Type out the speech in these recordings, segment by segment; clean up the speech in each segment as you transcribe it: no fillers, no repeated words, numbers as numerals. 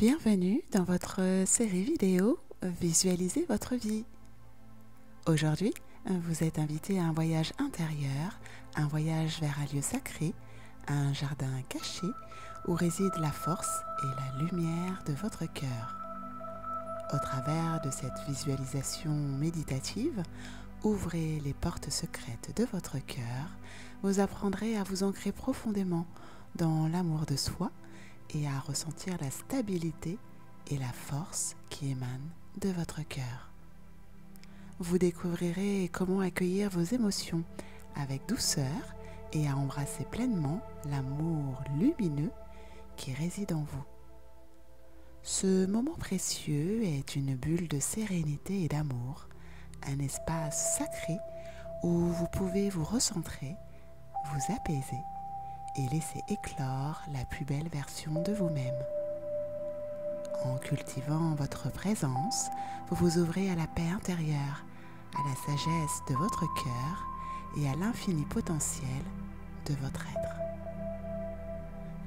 Bienvenue dans votre série vidéo Visualisez votre vie. Aujourd'hui, vous êtes invité à un voyage intérieur, un voyage vers un lieu sacré, un jardin caché où réside la force et la lumière de votre cœur. Au travers de cette visualisation méditative, ouvrez les portes secrètes de votre cœur. Vous apprendrez à vous ancrer profondément dans l'amour de soi et à ressentir la stabilité et la force qui émanent de votre cœur. Vous découvrirez comment accueillir vos émotions avec douceur et à embrasser pleinement l'amour lumineux qui réside en vous. Ce moment précieux est une bulle de sérénité et d'amour, un espace sacré où vous pouvez vous recentrer, vous apaiser et laisser éclore la plus belle version de vous-même. En cultivant votre présence, vous vous ouvrez à la paix intérieure, à la sagesse de votre cœur et à l'infini potentiel de votre être.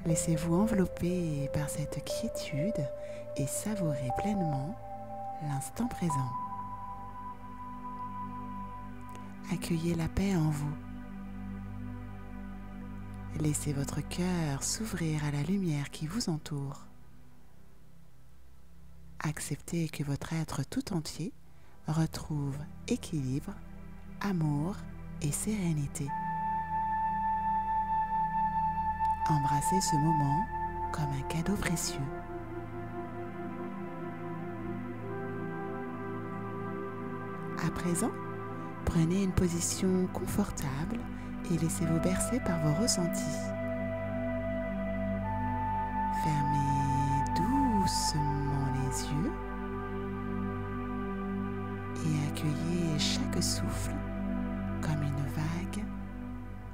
Laissez-vous envelopper par cette quiétude et savourez pleinement l'instant présent. Accueillez la paix en vous. Laissez votre cœur s'ouvrir à la lumière qui vous entoure. Acceptez que votre être tout entier retrouve équilibre, amour et sérénité. Embrassez ce moment comme un cadeau précieux. À présent, prenez une position confortable et laissez-vous bercer par vos ressentis. Fermez doucement les yeux et accueillez chaque souffle comme une vague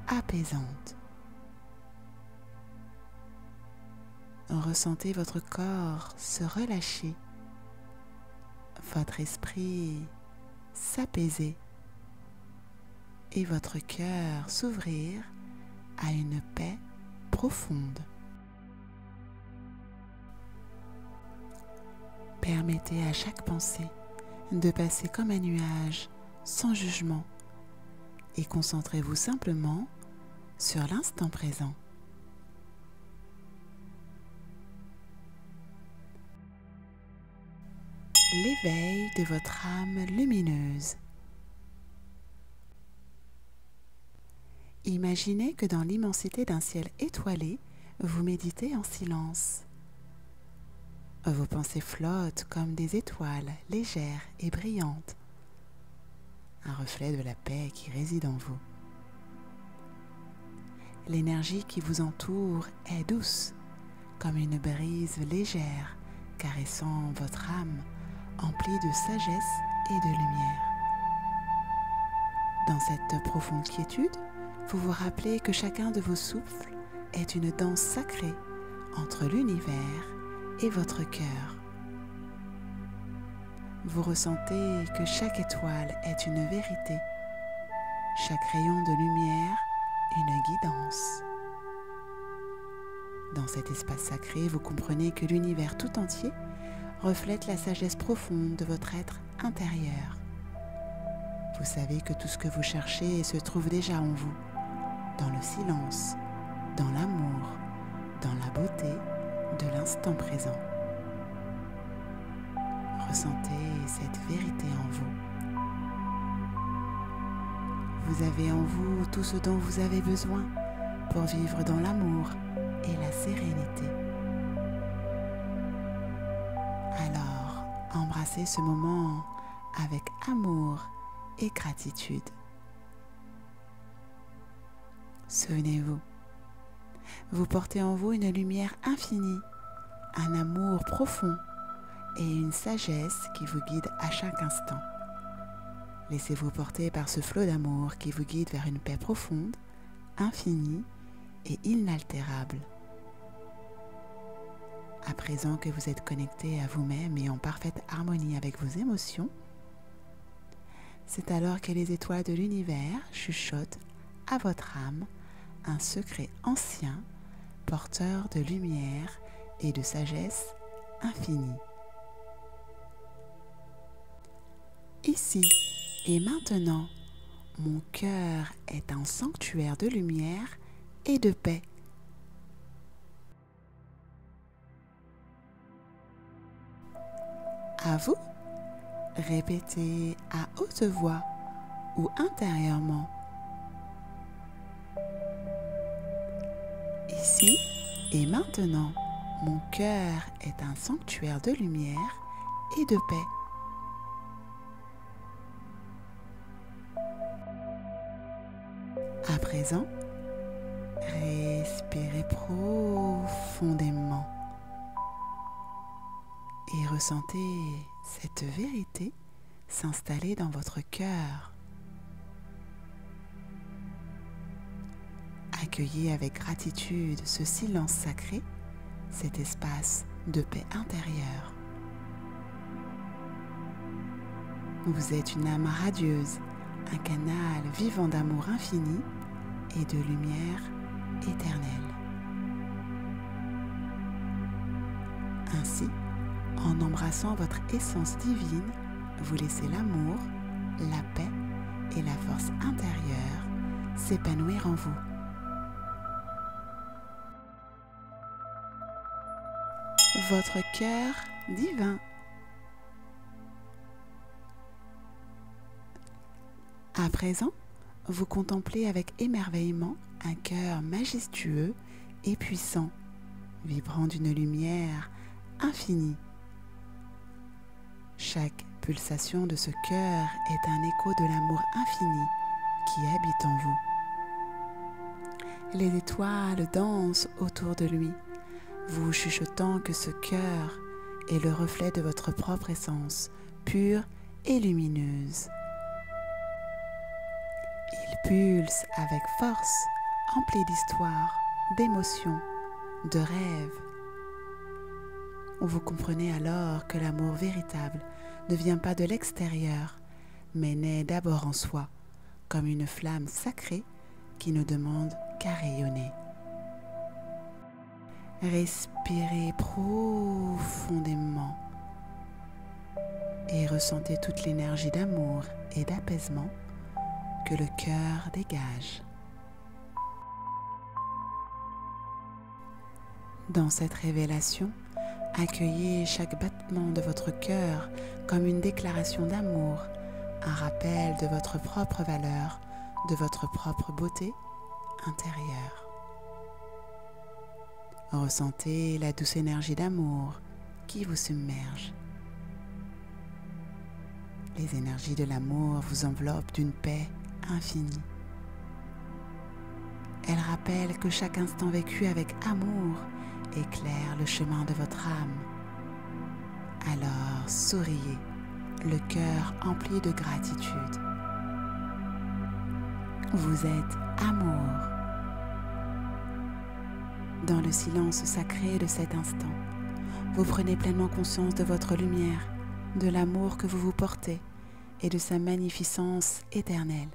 apaisante. Ressentez votre corps se relâcher, votre esprit s'apaiser et votre cœur s'ouvrir à une paix profonde. Permettez à chaque pensée de passer comme un nuage sans jugement et concentrez-vous simplement sur l'instant présent. L'éveil de votre âme lumineuse. Imaginez que dans l'immensité d'un ciel étoilé, vous méditez en silence. Vos pensées flottent comme des étoiles légères et brillantes, un reflet de la paix qui réside en vous. L'énergie qui vous entoure est douce, comme une brise légère caressant votre âme, emplie de sagesse et de lumière. Dans cette profonde quiétude, vous vous rappelez que chacun de vos souffles est une danse sacrée entre l'univers et votre cœur. Vous ressentez que chaque étoile est une vérité, chaque rayon de lumière une guidance. Dans cet espace sacré, vous comprenez que l'univers tout entier reflète la sagesse profonde de votre être intérieur. Vous savez que tout ce que vous cherchez se trouve déjà en vous, dans le silence, dans l'amour, dans la beauté de l'instant présent. Ressentez cette vérité en vous. Vous avez en vous tout ce dont vous avez besoin pour vivre dans l'amour et la sérénité. Alors, embrassez ce moment avec amour et gratitude. Souvenez-vous, vous portez en vous une lumière infinie, un amour profond et une sagesse qui vous guide à chaque instant. Laissez-vous porter par ce flot d'amour qui vous guide vers une paix profonde, infinie et inaltérable. À présent que vous êtes connecté à vous-même et en parfaite harmonie avec vos émotions, c'est alors que les étoiles de l'univers chuchotent à votre âme un secret ancien, porteur de lumière et de sagesse infini. Ici et maintenant, mon cœur est un sanctuaire de lumière et de paix. À vous, répétez à haute voix ou intérieurement. Ici et maintenant, mon cœur est un sanctuaire de lumière et de paix. À présent, respirez profondément et ressentez cette vérité s'installer dans votre cœur. Accueillez avec gratitude ce silence sacré, cet espace de paix intérieure. Vous êtes une âme radieuse, un canal vivant d'amour infini et de lumière éternelle. Ainsi, en embrassant votre essence divine, vous laissez l'amour, la paix et la force intérieure s'épanouir en vous. Votre cœur divin. À présent, vous contemplez avec émerveillement un cœur majestueux et puissant, vibrant d'une lumière infinie. Chaque pulsation de ce cœur est un écho de l'amour infini qui habite en vous. Les étoiles dansent autour de lui, vous chuchotant que ce cœur est le reflet de votre propre essence, pure et lumineuse. Il pulse avec force, empli d'histoire, d'émotions, de rêves. Vous comprenez alors que l'amour véritable ne vient pas de l'extérieur, mais naît d'abord en soi, comme une flamme sacrée qui ne demande qu'à rayonner. Respirez profondément et ressentez toute l'énergie d'amour et d'apaisement que le cœur dégage. Dans cette révélation, accueillez chaque battement de votre cœur comme une déclaration d'amour, un rappel de votre propre valeur, de votre propre beauté intérieure. Ressentez la douce énergie d'amour qui vous submerge. Les énergies de l'amour vous enveloppent d'une paix infinie. Elles rappellent que chaque instant vécu avec amour éclaire le chemin de votre âme. Alors souriez, le cœur empli de gratitude. Vous êtes amour. Dans le silence sacré de cet instant, vous prenez pleinement conscience de votre lumière, de l'amour que vous vous portez et de sa magnificence éternelle.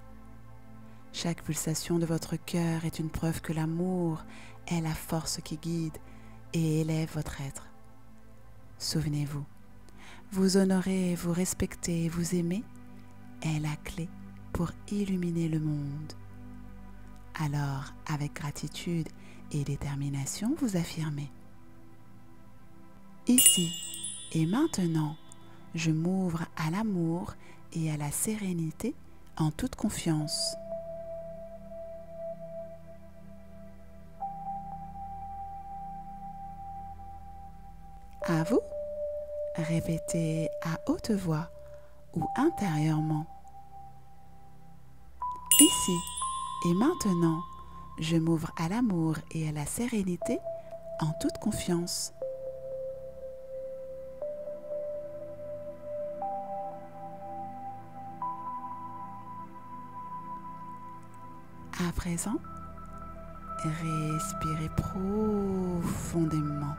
Chaque pulsation de votre cœur est une preuve que l'amour est la force qui guide et élève votre être. Souvenez-vous, vous honorer, vous respecter, vous aimer est la clé pour illuminer le monde. Alors, avec gratitude et détermination, vous affirmez: ici et maintenant, je m'ouvre à l'amour et à la sérénité en toute confiance. À vous, répétez à haute voix ou intérieurement: ici et maintenant, je m'ouvre à l'amour et à la sérénité en toute confiance. À présent, respirez profondément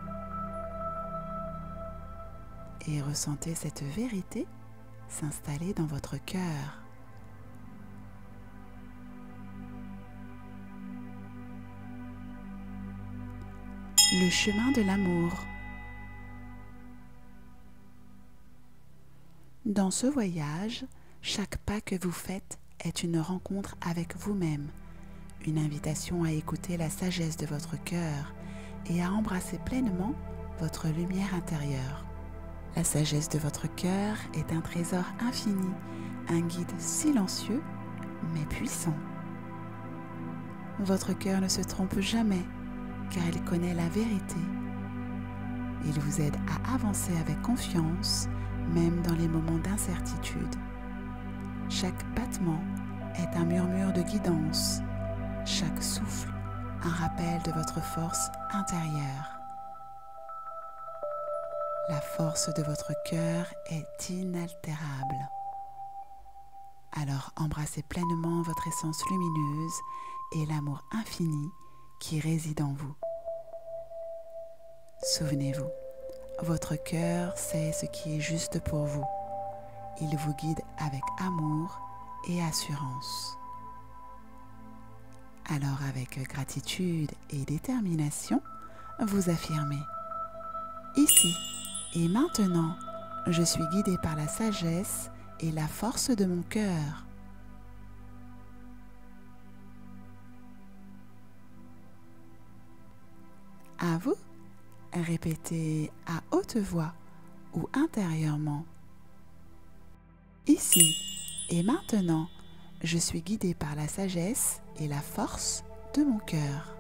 et ressentez cette vérité s'installer dans votre cœur. Le chemin de l'amour. Dans ce voyage, chaque pas que vous faites est une rencontre avec vous-même, une invitation à écouter la sagesse de votre cœur et à embrasser pleinement votre lumière intérieure. La sagesse de votre cœur est un trésor infini, un guide silencieux mais puissant. Votre cœur ne se trompe jamais car il connaît la vérité. Il vous aide à avancer avec confiance, même dans les moments d'incertitude. Chaque battement est un murmure de guidance, chaque souffle un rappel de votre force intérieure. La force de votre cœur est inaltérable. Alors embrassez pleinement votre essence lumineuse et l'amour infini qui réside en vous. Souvenez-vous, votre cœur sait ce qui est juste pour vous. Il vous guide avec amour et assurance. Alors avec gratitude et détermination, vous affirmez: ici et maintenant, je suis guidé par la sagesse et la force de mon cœur. À vous, répétez à haute voix ou intérieurement: ici et maintenant, je suis guidé par la sagesse et la force de mon cœur.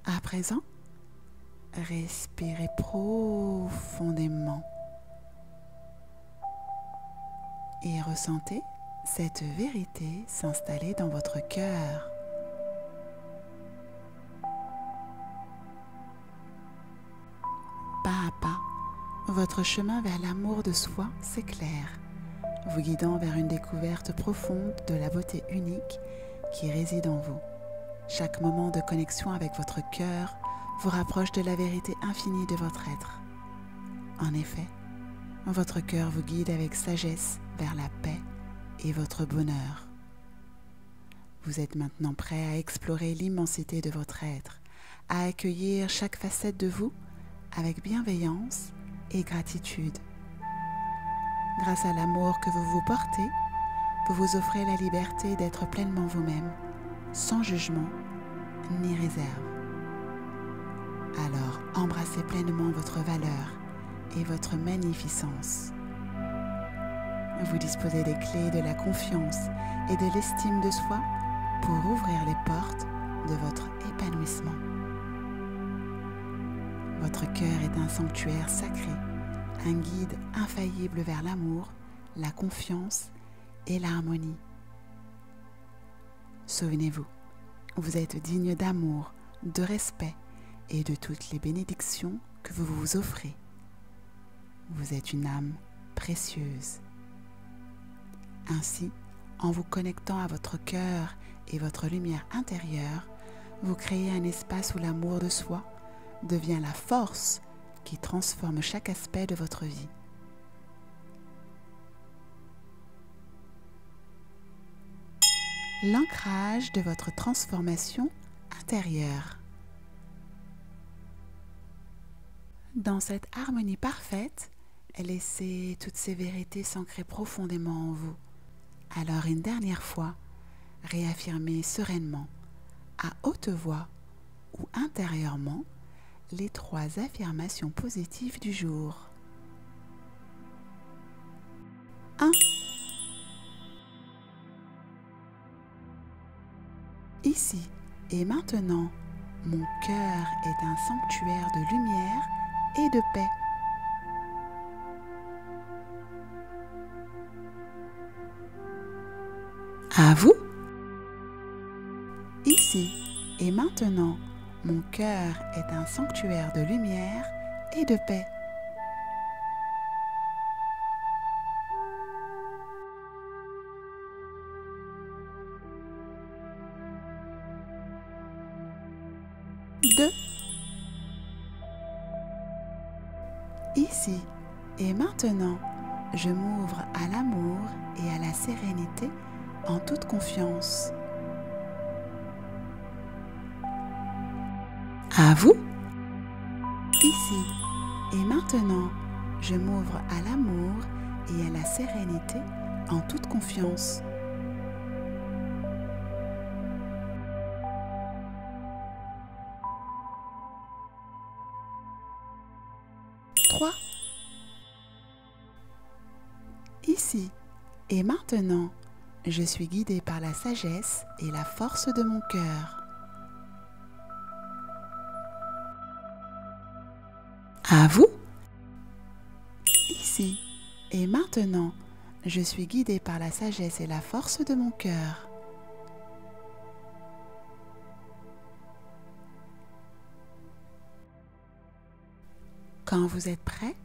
À présent, respirez profondément et ressentez cette vérité s'installer dans votre cœur. Pas à pas, votre chemin vers l'amour de soi s'éclaire, vous guidant vers une découverte profonde de la beauté unique qui réside en vous. Chaque moment de connexion avec votre cœur vous rapproche de la vérité infinie de votre être. En effet, votre cœur vous guide avec sagesse vers la paix et votre bonheur. Vous êtes maintenant prêt à explorer l'immensité de votre être, à accueillir chaque facette de vous avec bienveillance et gratitude. Grâce à l'amour que vous vous portez, vous vous offrez la liberté d'être pleinement vous-même, sans jugement ni réserve. Alors embrassez pleinement votre valeur et votre magnificence. Vous disposez des clés de la confiance et de l'estime de soi pour ouvrir les portes de votre épanouissement. Votre cœur est un sanctuaire sacré, un guide infaillible vers l'amour, la confiance et l'harmonie. Souvenez-vous, vous êtes digne d'amour, de respect et de toutes les bénédictions que vous vous offrez. Vous êtes une âme précieuse. Ainsi, en vous connectant à votre cœur et votre lumière intérieure, vous créez un espace où l'amour de soi devient la force qui transforme chaque aspect de votre vie. L'ancrage de votre transformation intérieure. Dans cette harmonie parfaite, laissez toutes ces vérités s'ancrer profondément en vous. Alors une dernière fois, réaffirmez sereinement, à haute voix ou intérieurement, les 3 affirmations positives du jour. 1. Ici et maintenant, mon cœur est un sanctuaire de lumière et de paix. 2. À vous. Ici et maintenant, mon cœur est un sanctuaire de lumière et de paix. 2. Ici et maintenant, je m'ouvre à l'amour et à la sérénité en toute confiance. À vous. Ici et maintenant, je m'ouvre à l'amour et à la sérénité en toute confiance. Trois. Ici et maintenant, je suis guidée par la sagesse et la force de mon cœur. À vous. Ici et maintenant, je suis guidée par la sagesse et la force de mon cœur. Quand vous êtes prêt,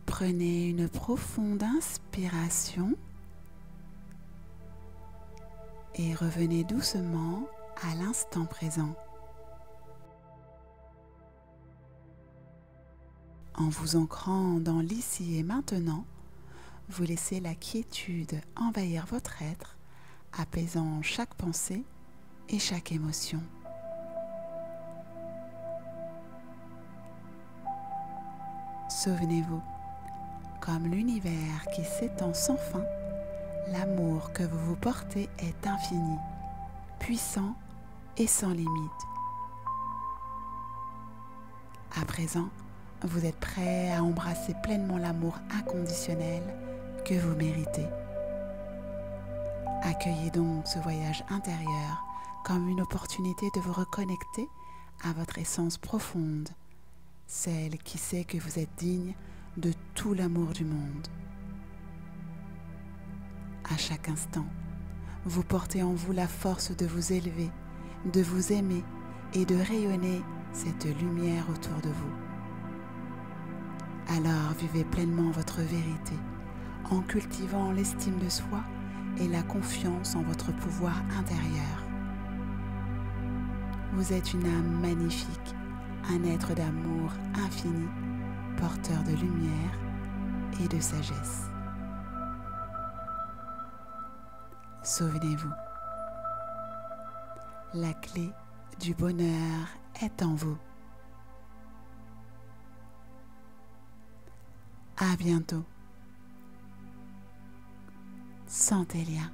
prenez une profonde inspiration et revenez doucement à l'instant présent. En vous ancrant dans l'ici et maintenant, vous laissez la quiétude envahir votre être, apaisant chaque pensée et chaque émotion. Souvenez-vous, comme l'univers qui s'étend sans fin, l'amour que vous vous portez est infini, puissant et sans limite. À présent, vous êtes prêt à embrasser pleinement l'amour inconditionnel que vous méritez. Accueillez donc ce voyage intérieur comme une opportunité de vous reconnecter à votre essence profonde, celle qui sait que vous êtes digne de tout l'amour du monde. À chaque instant, vous portez en vous la force de vous élever, de vous aimer et de rayonner cette lumière autour de vous. Alors vivez pleinement votre vérité en cultivant l'estime de soi et la confiance en votre pouvoir intérieur. Vous êtes une âme magnifique, un être d'amour infini, porteur de lumière et de sagesse. Souvenez-vous, la clé du bonheur est en vous. À bientôt. Santelia.